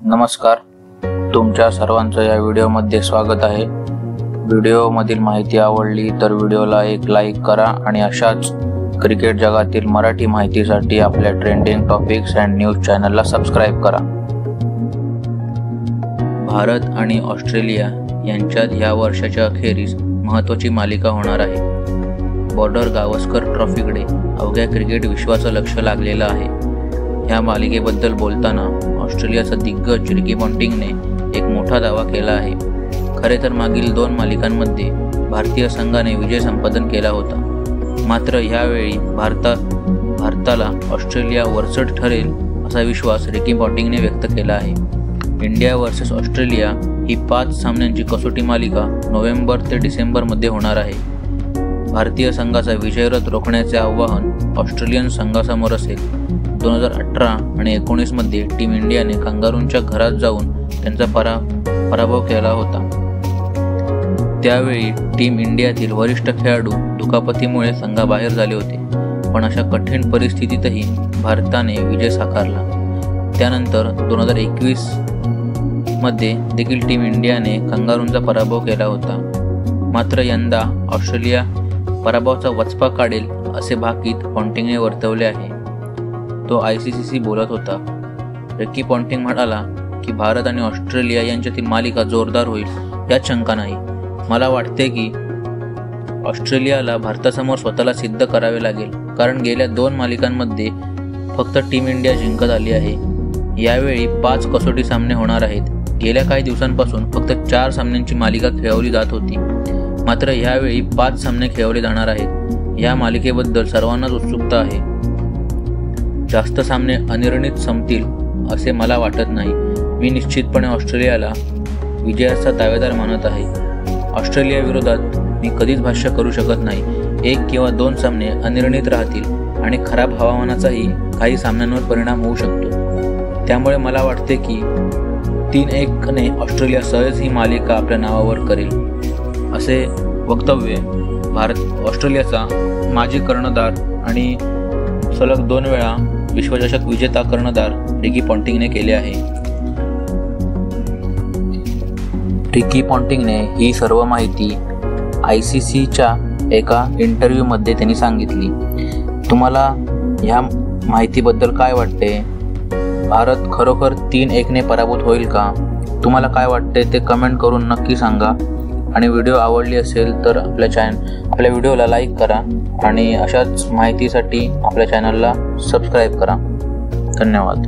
नमस्कार, तुमच्या सर्वांचं या व्हिडिओमध्ये स्वागत आहे। व्हिडिओमधील माहिती आवडली तर व्हिडिओला एक लाईक करा आणि अशाच क्रिकेट जगातील मराठी माहितीसाठी आपल्या ट्रेंडिंग टॉपिक्स अँड न्यूज चॅनलला सबस्क्राइब करा। भारत आणि ऑस्ट्रेलिया यांच्यात या वर्षाच्या अखेरीस महत्त्वाची मालिका होणार आहे। बॉर्डर गावस्कर ट्रॉफीकडे अवघ्या क्रिकेट विश्वाचं लक्ष लागलेलं आहे। या मालिकेबद्दल बोलताना ऑस्ट्रेलियाचा दिग्गज रिकी पॉन्टिंगने एक मोठा दावा केला आहे। खरे तर मागील 2 मालिकांमध्ये भारतीय संघाने विजय संपादन केला होता, मात्र यावेळी भारताला ऑस्ट्रेलिया वरचढ ठरेल असा विश्वास रिकी पॉन्टिंगने व्यक्त केला आहे। इंडिया वर्सेस ऑस्ट्रेलिया ही 5 सामन्यांची कसोटी मालिका नोव्हेंबर ते डिसेंबरमध्ये होणार आहे। भारतीय संघाचा विजयरथ रोखण्याचे आव्हान ऑस्ट्रेलियन संघासमोर असेल। 2018 आणि 19 मध्ये टीम इंडियाने कांगारूंच्या घरात जाऊन त्यांचा पराभव केला होता। त्यावेळी टीम इंडियातील वरिष्ठ खेळाडू दुखापतीमुळे संघाबाहेर झाले होते, पण अशा कठीण परिस्थितीतही भारताने विजय साकारला। त्यानंतर 2021 मध्ये देखील टीम इंडियाने कांगारूंचा पराभव केला होता, मात्र यंदा ऑस्ट्रेलिया पराभवाचा वचपा काढेल असे भाकीत पॉन्टिंगने वर्तवले आहे। तो ICCशी बोलत होता। रिकी पॉन्टिंग म्हणाला की भारत आणि ऑस्ट्रेलिया यांच्यातील मालिका जोरदार होईल यात शंका नाही। मला वाटते की ऑस्ट्रेलियाला भारतासमोर स्वतःला सिद्ध करावे लागेल, कारण गेल्या 2 मालिकांमध्ये फक्त टीम इंडिया जिंकत आली आहे। यावेळी 5 कसोटी सामने होणार आहेत। गेल्या काही दिवसांपासून फक्त 4 सामन्यांची मालिका खेळवली जात होती, मात्र यावेळी 5 सामने खेळवले जाणार आहेत। या मालिकेबद्दल सर्वांनाच उत्सुकता आहे। जास्त सामने अनिर्णित संपतील असे मला वाटत नाही। मी निश्चितपणे ऑस्ट्रेलियाला विजयाचा दावेदार मानत आहे। ऑस्ट्रेलिया विरोधात मी कधीच भाष्य करू शकत नाही। 1 किंवा 2 सामने अनिर्णित राहतील आणि खराब हवामानाचाही काही सामन्यांवर परिणाम होऊ शकतो। त्यामुळे मला वाटते की 3-1 ने ऑस्ट्रेलिया सहज ही मालिका आपल्या नावावर करेल, असे वक्तव्य ऑस्ट्रेलियाचा माजी कर्णधार आणि सलग 2 वेळा विश्वचषक विजेता कर्णधार रिकी पॉन्टिंगने केले आहे। रिकी पॉन्टिंगने ही सर्व माहिती ICCच्या एका इंटरव्ह्यूमध्ये त्यांनी सांगितली। तुम्हाला ह्या माहितीबद्दल काय वाटते? भारत खरोखर 3-1 ने पराभूत होईल का? तुम्हाला काय वाटते ते कमेंट करून नक्की सांगा। आणि व्हिडिओ आवडली असेल तर आपल्या व्हिडिओला लाईक करा आणि अशाच माहितीसाठी आपल्या चॅनलला सबस्क्राईब करा। धन्यवाद।